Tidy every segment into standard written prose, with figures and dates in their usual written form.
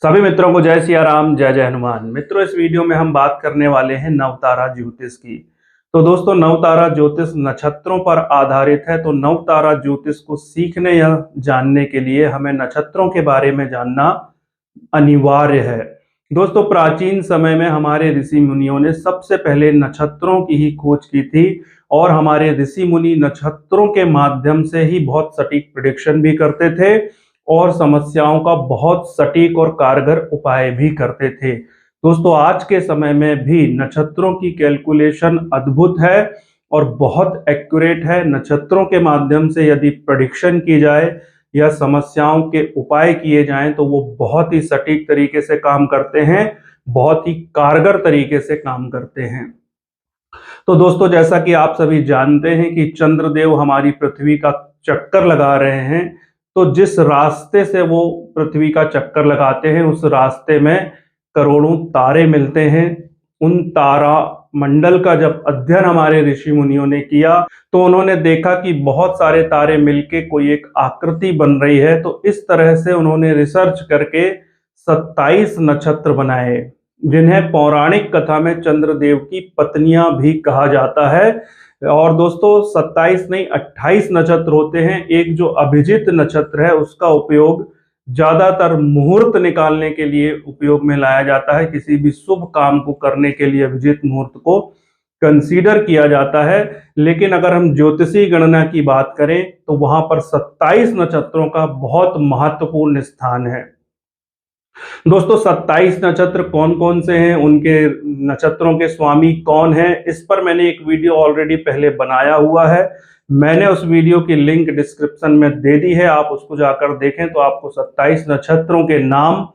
सभी मित्रों को जय सिया राम, जय जय हनुमान। मित्रों, इस वीडियो में हम बात करने वाले हैं नवतारा ज्योतिष की। तो दोस्तों, नवतारा ज्योतिष नक्षत्रों पर आधारित है। तो नवतारा ज्योतिष को सीखने या जानने के लिए हमें नक्षत्रों के बारे में जानना अनिवार्य है। दोस्तों, प्राचीन समय में हमारे ऋषि मुनियों ने सबसे पहले नक्षत्रों की ही खोज की थी और हमारे ऋषि मुनि नक्षत्रों के माध्यम से ही बहुत सटीक प्रिडिक्शन भी करते थे और समस्याओं का बहुत सटीक और कारगर उपाय भी करते थे। दोस्तों, आज के समय में भी नक्षत्रों की कैलकुलेशन अद्भुत है और बहुत एक्यूरेट है। नक्षत्रों के माध्यम से यदि प्रेडिक्शन की जाए या समस्याओं के उपाय किए जाएं तो वो बहुत ही सटीक तरीके से काम करते हैं, बहुत ही कारगर तरीके से काम करते हैं। तो दोस्तों, जैसा कि आप सभी जानते हैं कि चंद्रदेव हमारी पृथ्वी का चक्कर लगा रहे हैं। तो जिस रास्ते से वो पृथ्वी का चक्कर लगाते हैं उस रास्ते में करोड़ों तारे मिलते हैं। उन तारा मंडल का जब अध्ययन हमारे ऋषि मुनियों ने किया तो उन्होंने देखा कि बहुत सारे तारे मिलके कोई एक आकृति बन रही है। तो इस तरह से उन्होंने रिसर्च करके 27 नक्षत्र बनाए, जिन्हें पौराणिक कथा में चंद्रदेव की पत्नियां भी कहा जाता है। और दोस्तों, 27 नहीं 28 नक्षत्र होते हैं। एक जो अभिजित नक्षत्र है उसका उपयोग ज्यादातर मुहूर्त निकालने के लिए उपयोग में लाया जाता है। किसी भी शुभ काम को करने के लिए अभिजित मुहूर्त को कंसीडर किया जाता है। लेकिन अगर हम ज्योतिषी गणना की बात करें तो वहां पर 27 नक्षत्रों का बहुत महत्वपूर्ण स्थान है। दोस्तों, 27 नक्षत्र कौन कौन से हैं, उनके नक्षत्रों के स्वामी कौन हैं, इस पर मैंने एक वीडियो ऑलरेडी पहले बनाया हुआ है। मैंने उस वीडियो की लिंक डिस्क्रिप्शन में दे दी है, आप उसको जाकर देखें तो आपको 27 नक्षत्रों के नाम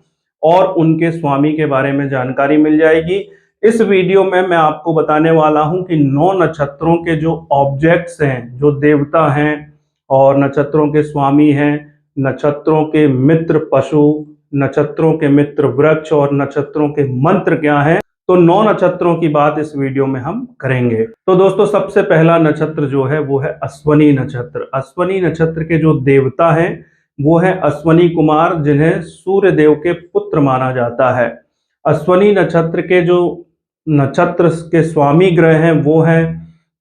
और उनके स्वामी के बारे में जानकारी मिल जाएगी। इस वीडियो में मैं आपको बताने वाला हूं कि 9 नक्षत्रों के जो ऑब्जेक्ट्स हैं, जो देवता हैं और नक्षत्रों के स्वामी हैं, नक्षत्रों के मित्र पशु, नक्षत्रों के मित्र वृक्ष और नक्षत्रों के मंत्र क्या हैं। तो 9 नक्षत्रों की बात इस वीडियो में हम करेंगे। तो दोस्तों, सबसे पहला नक्षत्र जो है वो है अश्वनी नक्षत्र। अश्वनी नक्षत्र के जो देवता हैं वो है अश्वनी कुमार, जिन्हें सूर्य देव के पुत्र माना जाता है। अश्वनी नक्षत्र के जो नक्षत्र के स्वामी ग्रह हैं वो हैं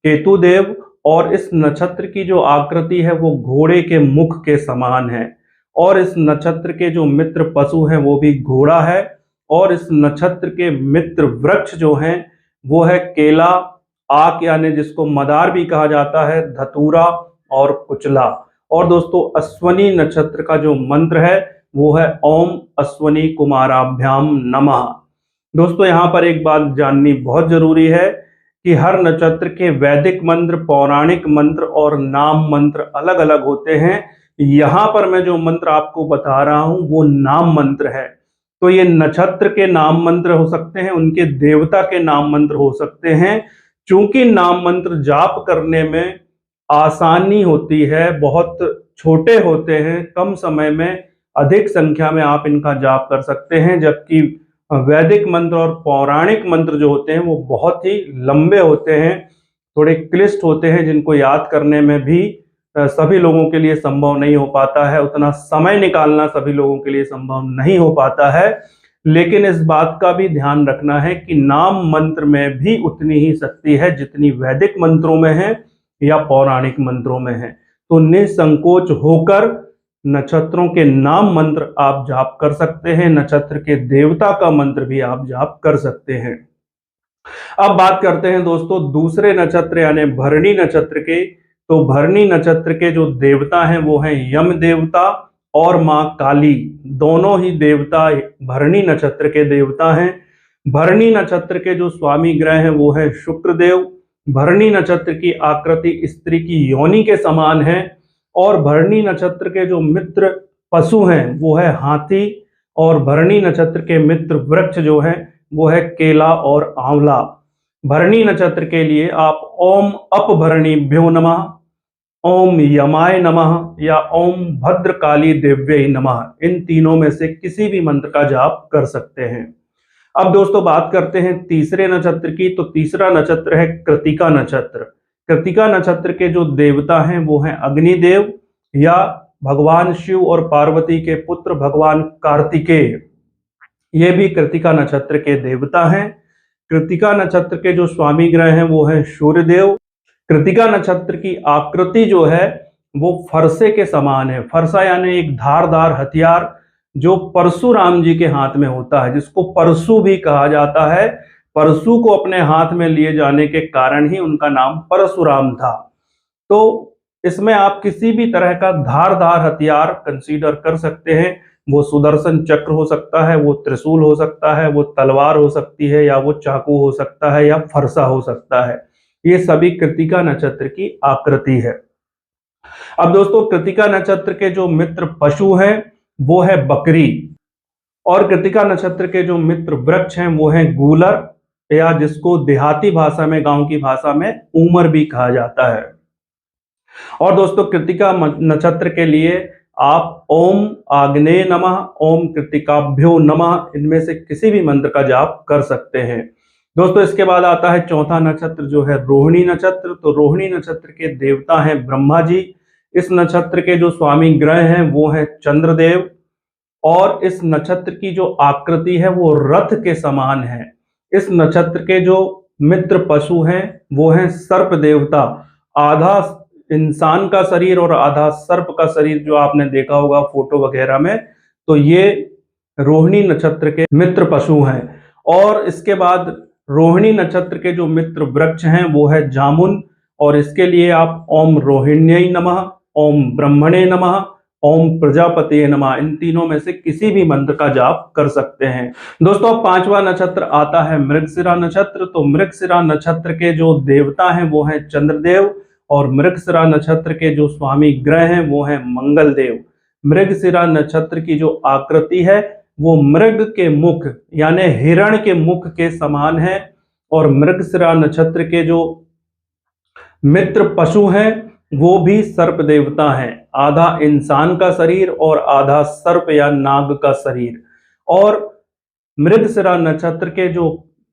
केतु देव, और इस नक्षत्र की जो आकृति है वो घोड़े के मुख के समान है। और इस नक्षत्र के जो मित्र पशु हैं वो भी घोड़ा है। और इस नक्षत्र के मित्र वृक्ष जो हैं वो है केला, आक यानी जिसको मदार भी कहा जाता है, धतूरा और कुचला। और दोस्तों, अश्वनी नक्षत्र का जो मंत्र है वो है ओम अश्वनी कुमाराभ्याम नमः। दोस्तों, यहाँ पर एक बात जाननी बहुत जरूरी है कि हर नक्षत्र के वैदिक मंत्र, पौराणिक मंत्र और नाम मंत्र अलग अलग होते हैं। यहाँ पर मैं जो मंत्र आपको बता रहा हूं वो नाम मंत्र है। तो ये नक्षत्र के नाम मंत्र हो सकते हैं, उनके देवता के नाम मंत्र हो सकते हैं। चूंकि नाम मंत्र जाप करने में आसानी होती है, बहुत छोटे होते हैं, कम समय में अधिक संख्या में आप इनका जाप कर सकते हैं। जबकि वैदिक मंत्र और पौराणिक मंत्र जो होते हैं वो बहुत ही लंबे होते हैं, थोड़े क्लिष्ट होते हैं, जिनको याद करने में भी सभी लोगों के लिए संभव नहीं हो पाता है। उतना समय निकालना सभी लोगों के लिए संभव नहीं हो पाता है। लेकिन इस बात का भी ध्यान रखना है कि नाम मंत्र में भी उतनी ही शक्ति है जितनी वैदिक मंत्रों में है या पौराणिक मंत्रों में है। तो निसंकोच होकर नक्षत्रों के नाम मंत्र आप जाप कर सकते हैं, नक्षत्र के देवता का मंत्र भी आप जाप कर सकते हैं। अब बात करते हैं दोस्तों दूसरे नक्षत्र यानी भरणी नक्षत्र के। तो भरणी नक्षत्र के जो देवता हैं वो हैं यम देवता और मां काली। दोनों ही देवता भरणी नक्षत्र के देवता हैं। भरणी नक्षत्र के जो स्वामी ग्रह हैं वो है शुक्र देव। भरणी नक्षत्र की आकृति स्त्री की योनि के समान है। और भरणी नक्षत्र के जो मित्र पशु हैं वो है हाथी। और भरणी नक्षत्र के मित्र वृक्ष जो है वो है केला और आंवला। भरणी नक्षत्र के लिए आप ओम अपभरणीभ्यो नमः, ओम यमाय नमः या ओम भद्रकाली देव्यै नमः, इन तीनों में से किसी भी मंत्र का जाप कर सकते हैं। अब दोस्तों, बात करते हैं तीसरे नक्षत्र की। तो तीसरा नक्षत्र है कृतिका नक्षत्र। कृतिका नक्षत्र के जो देवता हैं वो हैं अग्निदेव या भगवान शिव और पार्वती के पुत्र भगवान कार्तिकेय। ये भी कृतिका नक्षत्र के देवता हैं। कृतिका नक्षत्र के जो स्वामी ग्रह हैं वो हैं सूर्यदेव। कृतिका नक्षत्र की आकृति जो है वो फरसे के समान है। फरसा यानी एक धारदार हथियार जो परशुराम जी के हाथ में होता है, जिसको परशु भी कहा जाता है। परशु को अपने हाथ में लिए जाने के कारण ही उनका नाम परशुराम था। तो इसमें आप किसी भी तरह का धारदार हथियार कंसीडर कर सकते हैं। वो सुदर्शन चक्र हो सकता है, वो त्रिशूल हो सकता है, वो तलवार हो सकती है, या वो चाकू हो सकता है, या फरसा हो सकता है। ये सभी कृतिका नक्षत्र की आकृति है। अब दोस्तों, कृतिका नक्षत्र के जो मित्र पशु हैं वो है बकरी, और कृतिका नक्षत्र के जो मित्र वृक्ष हैं वो है गूलर, या जिसको देहाती भाषा में, गांव की भाषा में ऊमर भी कहा जाता है। और दोस्तों, कृतिका नक्षत्र के लिए आप ओम आग्नेय नमः, ओम कृतिकाभ्यो नमः, इनमें से किसी भी मंत्र का जाप कर सकते हैं। दोस्तों, इसके बाद आता है चौथा नक्षत्र जो है रोहिणी नक्षत्र। तो रोहिणी नक्षत्र के देवता हैं ब्रह्मा जी। इस नक्षत्र के जो स्वामी ग्रह हैं वो हैं चंद्रदेव, और इस नक्षत्र की जो आकृति है वो रथ के समान है। इस नक्षत्र के जो मित्र पशु हैं वो हैं सर्प देवता। आधा इंसान का शरीर और आधा सर्प का शरीर जो आपने देखा होगा फोटो वगैरह में, तो ये रोहिणी नक्षत्र के मित्र पशु हैं। और इसके बाद रोहिणी नक्षत्र के जो मित्र वृक्ष हैं वो है जामुन, और इसके लिए आप ओम रोहिण्यै नमः, ओम ब्रह्मणे नमः, ओम प्रजापति नमः, इन तीनों में से किसी भी मंत्र का जाप कर सकते हैं। दोस्तों, अब पांचवा नक्षत्र आता है मृगशिरा नक्षत्र। तो मृगशिरा नक्षत्र के जो देवता हैं वो हैं चंद्रदेव, और मृगशिरा नक्षत्र के जो स्वामी ग्रह हैं वो हैं मंगल देव। मृगशिरा नक्षत्र की जो आकृति है वो मृग के मुख यानी हिरण के मुख के समान है, और मृगशिरा नक्षत्र के जो मित्र पशु हैं वो भी सर्प देवता हैं। आधा इंसान का शरीर और आधा सर्प या नाग का शरीर। और मृगशिरा नक्षत्र के जो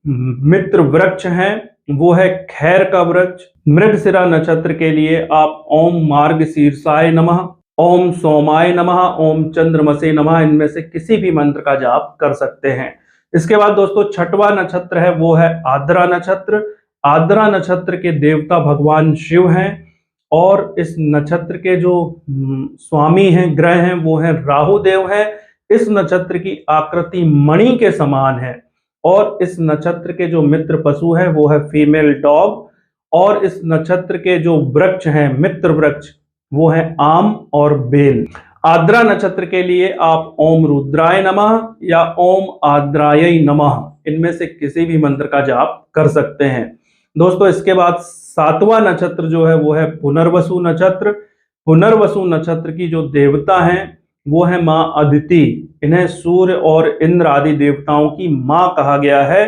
मित्र वृक्ष हैं वो है खैर का वृक्ष। मृगशिरा नक्षत्र के लिए आप ओम मार्गशीर्षाय नमः, ओम सोमाय नमः, ओम चंद्रमसे नमः, इनमें से किसी भी मंत्र का जाप कर सकते हैं। इसके बाद दोस्तों, छठवां नक्षत्र है वो है आद्रा नक्षत्र। आद्रा नक्षत्र के देवता भगवान शिव हैं, और इस नक्षत्र के जो स्वामी हैं, ग्रह हैं, वो हैं राहु देव हैं। इस नक्षत्र की आकृति मणि के समान है, और इस नक्षत्र के जो मित्र पशु हैं वो है फीमेल डॉग, और इस नक्षत्र के जो वृक्ष हैं, मित्र वृक्ष, वो है आम और बेल। आद्रा नक्षत्र के लिए आप ओम रुद्राय नमः या ओम आद्राय नमः, इनमें से किसी भी मंत्र का जाप कर सकते हैं। दोस्तों, इसके बाद सातवां नक्षत्र जो है वो है पुनर्वसु नक्षत्र। पुनर्वसु नक्षत्र की जो देवता हैं वो है मां अदिति। इन्हें सूर्य और इंद्र आदि देवताओं की मां कहा गया है।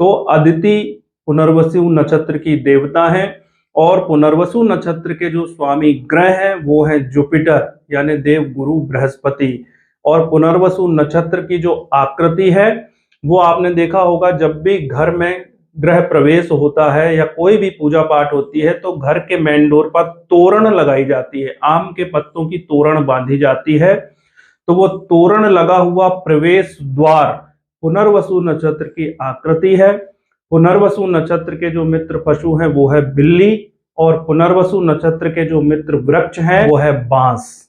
तो अदिति पुनर्वसु नक्षत्र की देवता हैं, और पुनर्वसु नक्षत्र के जो स्वामी ग्रह हैं वो है जुपिटर यानी देव गुरु बृहस्पति। और पुनर्वसु नक्षत्र की जो आकृति है वो आपने देखा होगा, जब भी घर में गृह प्रवेश होता है या कोई भी पूजा पाठ होती है तो घर के मेन डोर पर तोरण लगाई जाती है, आम के पत्तों की तोरण बांधी जाती है। तो वो तोरण लगा हुआ प्रवेश द्वार पुनर्वसु नक्षत्र की आकृति है। पुनर्वसु नक्षत्र के जो मित्र पशु हैं वो है बिल्ली, और पुनर्वसु नक्षत्र के जो मित्र वृक्ष हैं वो है बांस।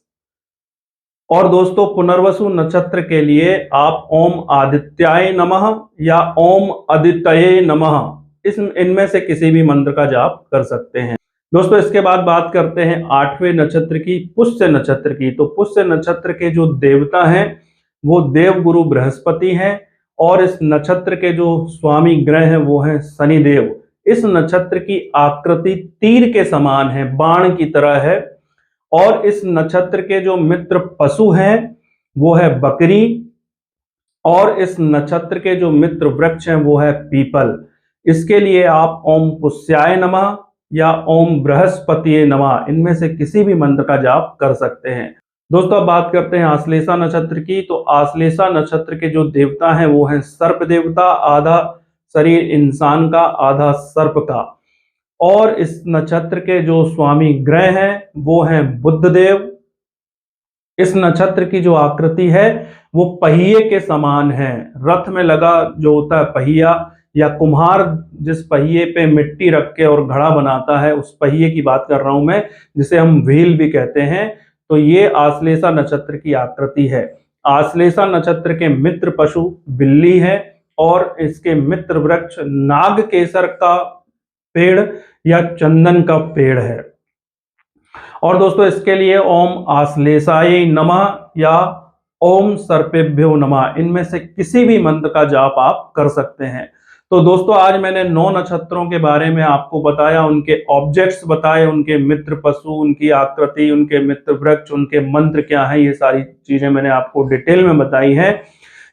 और दोस्तों, पुनर्वसु नक्षत्र के लिए आप ओम आदित्याय नमः या ओम आदित्यये नमः, इनमें से किसी भी मंत्र का जाप कर सकते हैं। दोस्तों, इसके बाद बात करते हैं आठवें नक्षत्र की, पुष्य नक्षत्र की। तो पुष्य नक्षत्र के जो देवता हैं वो देवगुरु बृहस्पति हैं, और इस नक्षत्र के जो स्वामी ग्रह हैं वो हैं शनिदेव। इस नक्षत्र की आकृति तीर के समान है, बाण की तरह है, और इस नक्षत्र के जो मित्र पशु हैं वो है बकरी, और इस नक्षत्र के जो मित्र वृक्ष हैं वो है पीपल। इसके लिए आप ओम पुष्याय नमः या ओम बृहस्पतिये नमः, इनमें से किसी भी मंत्र का जाप कर सकते हैं। दोस्तों, अब बात करते हैं आश्लेषा नक्षत्र की। तो आश्लेषा नक्षत्र के जो देवता हैं वो हैं सर्प देवता। आधा शरीर इंसान का, आधा सर्प का। और इस नक्षत्र के जो स्वामी ग्रह हैं वो हैं बुध देव, इस नक्षत्र की जो आकृति है वो पहिए के समान है। रथ में लगा जो होता है पहिया, या कुम्हार जिस पहिए पे मिट्टी रख के और घड़ा बनाता है, उस पहिए की बात कर रहा हूं मैं, जिसे हम व्हील भी कहते हैं। तो ये आश्लेषा नक्षत्र की आकृति है। आश्लेषा नक्षत्र के मित्र पशु बिल्ली है और इसके मित्र वृक्ष नागकेसर का पेड़ या चंदन का पेड़ है। और दोस्तों इसके लिए ओम आश्लेषाय नमः या ओम सर्पेभ्यो नमः, इनमें से किसी भी मंत्र का जाप आप कर सकते हैं। तो दोस्तों आज मैंने 9 नक्षत्रों के बारे में आपको बताया, उनके ऑब्जेक्ट्स बताए, उनके मित्र पशु, उनकी आकृति, उनके मित्र वृक्ष, उनके मंत्र क्या है, ये सारी चीजें मैंने आपको डिटेल में बताई हैं।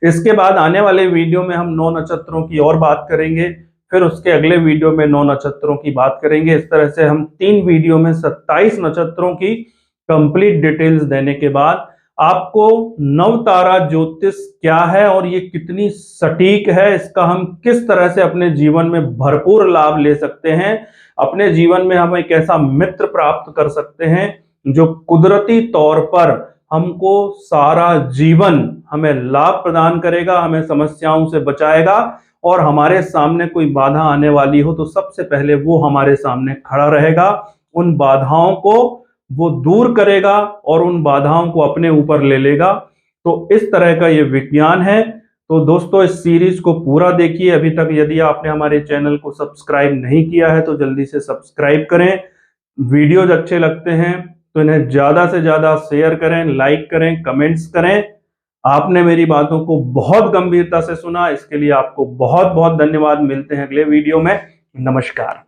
इसके बाद आने वाले वीडियो में हम 9 नक्षत्रों की और बात करेंगे, फिर उसके अगले वीडियो में 9 नक्षत्रों की बात करेंगे। इस तरह से हम 3 वीडियो में 27 नक्षत्रों की कंप्लीट डिटेल्स देने के बाद आपको नवतारा ज्योतिष क्या है और ये कितनी सटीक है, इसका हम किस तरह से अपने जीवन में भरपूर लाभ ले सकते हैं, अपने जीवन में हम एक ऐसा मित्र प्राप्त कर सकते हैं जो कुदरती तौर पर हमको सारा जीवन हमें लाभ प्रदान करेगा, हमें समस्याओं से बचाएगा, और हमारे सामने कोई बाधा आने वाली हो तो सबसे पहले वो हमारे सामने खड़ा रहेगा, उन बाधाओं को वो दूर करेगा और उन बाधाओं को अपने ऊपर ले लेगा। तो इस तरह का ये विज्ञान है। तो दोस्तों इस सीरीज को पूरा देखिए। अभी तक यदि आपने हमारे चैनल को सब्सक्राइब नहीं किया है तो जल्दी से सब्सक्राइब करें। वीडियोज अच्छे लगते हैं तो इन्हें ज्यादा से ज्यादा शेयर करें, लाइक करें, कमेंट्स करें। आपने मेरी बातों को बहुत गंभीरता से सुना, इसके लिए आपको बहुत बहुत धन्यवाद। मिलते हैं अगले वीडियो में। नमस्कार।